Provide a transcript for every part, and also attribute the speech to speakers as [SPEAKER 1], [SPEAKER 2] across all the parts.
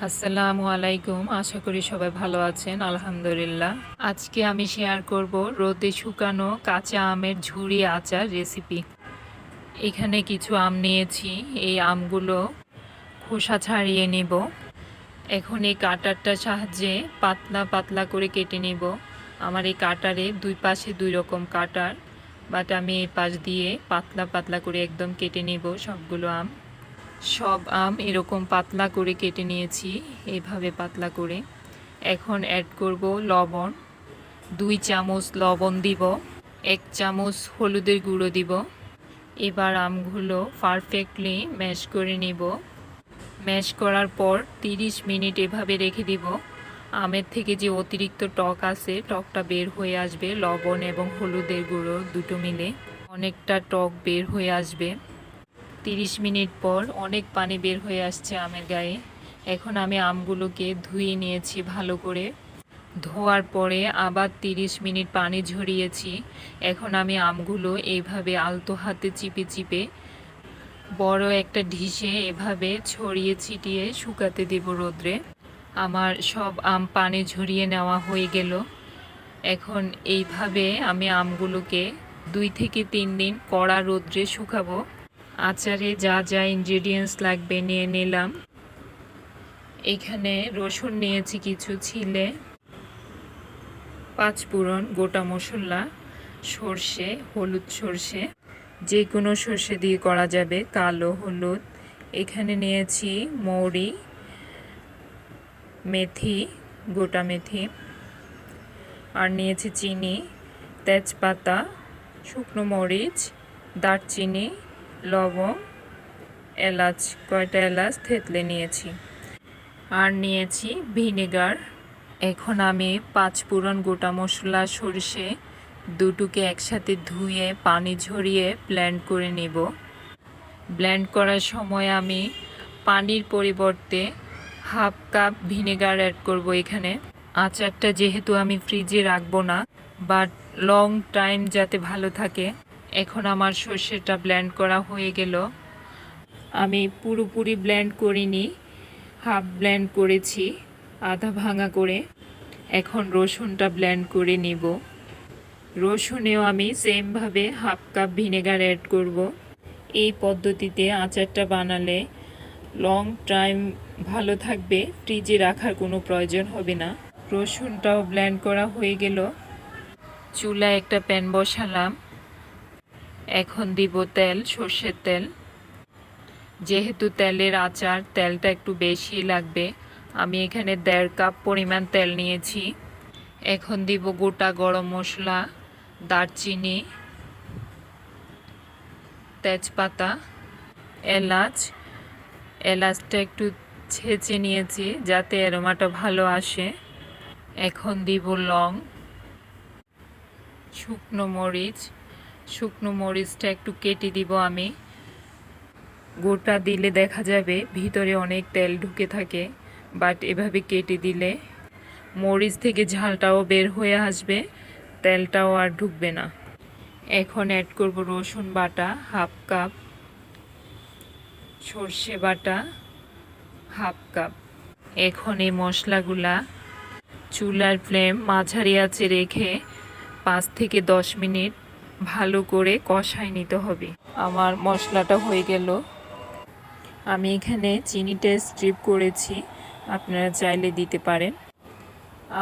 [SPEAKER 1] আসসালামু আলাইকুম। আশা করি সবাই ভালো আছেন। আলহামদুলিল্লাহ। আজকে আমি শেয়ার করব রোদে শুকানো কাঁচা আমের ঝুরি আচার রেসিপি। এখানে কিছু আম নিয়েছি। এই আমগুলো খোসা ছাড়িয়ে নেব। এখন এই কাটারটার সাহায্যে পাতলা পাতলা করে কেটে নেব। আমার এই কাটারে দুই পাশে দুই রকম কাটার, বাট আমি এই পাশ দিয়ে পাতলা পাতলা করে একদম কেটে নেব সবগুলো আম। সব আম এরকম পাতলা করে কেটে নিয়েছি, এইভাবে পাতলা করে। এখন অ্যাড করব লবণ, 2 চামচ লবণ দিব, 1 চামচ হলুদের গুঁড়ো দিব। এবার আমগুলো পারফেক্টলি ম্যাশ করে নিব। ম্যাশ করার পর 30 মিনিট এভাবে রেখে দিব। আমের থেকে যে অতিরিক্ত টক আছে, টকটা বের হয়ে আসবে। লবণ এবং হলুদের গুঁড়ো দুটো মিলে অনেকটা টক বের হয়ে আসবে। 30 মিনিট পর অনেক পানি বের হয়ে আসছে আমের গায়ে। এখন আমি আমগুলোকে ধুয়ে নিয়েছি ভালো করে। ধোয়ার পরে আবার 30 মিনিট পানি ঝরিয়েছি। এখন আমি আমগুলো এইভাবে আলতো হাতে চিপে চিপে বড় একটা ঢিসে এভাবে ছড়িয়ে ছিটিয়ে শুকাতে দেব রোদ্রে। আমার সব আম পানি ঝরিয়ে নেওয়া হয়ে গেল। এখন এইভাবে আমি আমগুলোকে 2 থেকে 3 দিন কড়া রোদ্রে শুকাবো। আচারে যা যা ইনগ্রেডিয়েন্টস লাগবে নিয়ে নিলাম। এখানে রসুন নিয়েছি কিছু ছিলে, 5 ফোড়ন, গোটা মশলা, সর্ষে, হলুদ সর্ষে, যে কোনো সর্ষে দিয়ে করা যাবে, কালো হলুদ। এখানে নিয়েছি মৌরি, মেথি, গোটা মেথি, আর নিয়েছি চিনি, তেজপাতা, শুকনো মরিচ, দারচিনি, লবঙ্গ, এলাচ, কয়টা এলাচ থেতলে নিয়েছি, আর নিয়েছি ভিনেগার। এখন আমি 5 ফোড়ন, গোটা মশলা, সরষে দুটোকে একসাথে ধুয়ে পানি ঝরিয়ে ব্লেন্ড করে নেব। ব্লেন্ড করার সময় আমি পানির পরিবর্তে হাফ কাপ ভিনেগার অ্যাড করব এখানে। আচারটা যেহেতু আমি ফ্রিজে রাখবো না, বাট লং টাইম যাতে ভালো থাকে। এখন আমার সর্ষেটা ব্লেন্ড করা হয়ে গেল। আমি পুরোপুরি ব্লেন্ড করিনি, হাফ ব্লেন্ড করেছি, আধা ভাঙা করে। এখন রসুনটা ব্লেন্ড করে নিব। রসুনেও আমি সেমভাবে হাফ কাপ ভিনেগার অ্যাড করব। এই পদ্ধতিতে আচারটা বানালে লং টাইম ভালো থাকবে, ফ্রিজে রাখার কোনো প্রয়োজন হবে না। রসুনটাও ব্লেন্ড করা হয়ে গেল। চুলায় একটা প্যান বসালাম। এখন দিব তেল, সর্ষের তেল। যেহেতু তেলের আচার, তেলটা একটু বেশি লাগবে। আমি এখানে 1.5 কাপ পরিমাণ তেল নিয়েছি। এখন দিব গোটা গরম মশলা, দারচিনি, তেজপাতা, এলাচ। এলাচটা একটু ছেঁচে নিয়েছি যাতে অ্যারোমাটা ভালো আসে। এখন দিব লং, শুকনো মরিচ। শুকনো মরিচটা একটু কেটে দিব আমি। গোটা দিলে দেখা যাবে ভিতরে অনেক তেল ঢুকে থাকে, বাট এভাবে কেটে দিলে মরিচ থেকে ঝালটাও বের হয়ে আসবে, তেলটাও আর ঢুকবে না। এখন অ্যাড করব রসুন বাটা হাফ কাপ, সর্ষে বাটা হাফ কাপ। এখন এই মশলাগুলা চুলার ফ্লেম মাঝারি আঁচে রেখে 5 থেকে 10 মিনিট ভালো করে কষায় নিতে হবে। আমার মশলাটা হয়ে গেল। আমি এখানে চিনিটা স্ট্রিপ করেছি, আপনারা চাইলে দিতে পারেন।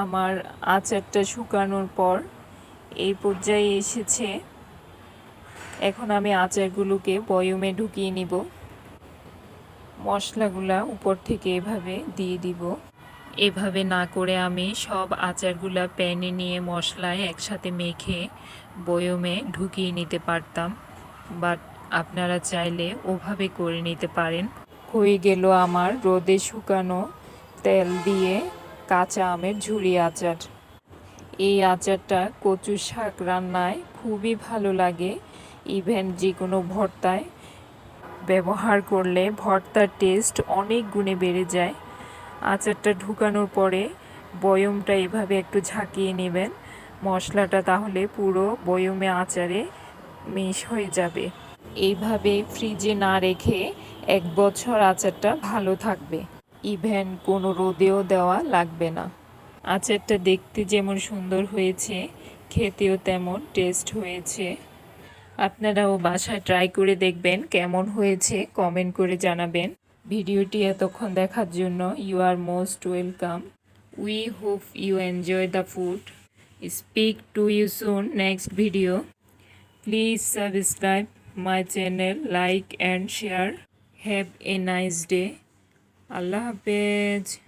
[SPEAKER 1] আমার আচারটা শুকানোর পর এই পর্যায়ে এসেছে। এখন আমি আচারগুলোকে বয়মে ঢুকিয়ে নিব। মশলাগুলা উপর থেকে এভাবে দিয়ে দিব। এভাবে না করে আমি সব আচারগুলা প্যানে নিয়ে মশলায় একসাথে মেখে বয়মে ঢুকিয়ে নিতে পারতাম, বাট আপনারা চাইলে ওভাবে করে নিতে পারেন। হয়ে গেল আমার রোদে শুকানো তেল দিয়ে কাঁচা আমের ঝুরি আচার। এই আচারটা কচু শাক রান্নায় খুবই ভালো লাগে। ইভেন যে কোনো ভর্তায় ব্যবহার করলে ভর্তার টেস্ট অনেক গুণে বেড়ে যায়। আচারটা ঢুকানোর পরে বয়মটা এভাবে একটু ঝাঁকিয়ে নেবেন, মশলাটা তাহলে পুরো বয়মে আচারে মিশ হয়ে যাবে। এইভাবে ফ্রিজে না রেখে 1 বছর আচারটা ভালো থাকবে। ইভেন কোনো রোদেও দেওয়া লাগবে না। আচারটা দেখতে যেমন সুন্দর হয়েছে, খেতেও তেমন টেস্ট হয়েছে। আপনারাও বাসায় ট্রাই করে দেখবেন কেমন হয়েছে, কমেন্ট করে জানাবেন। ভিডিওটি এতক্ষণ দেখার জন্য you are most welcome. We hope you enjoy the food. Speak to you soon next video. Please subscribe my channel, like and share. Have a nice day. আল্লাহ হাফেজ।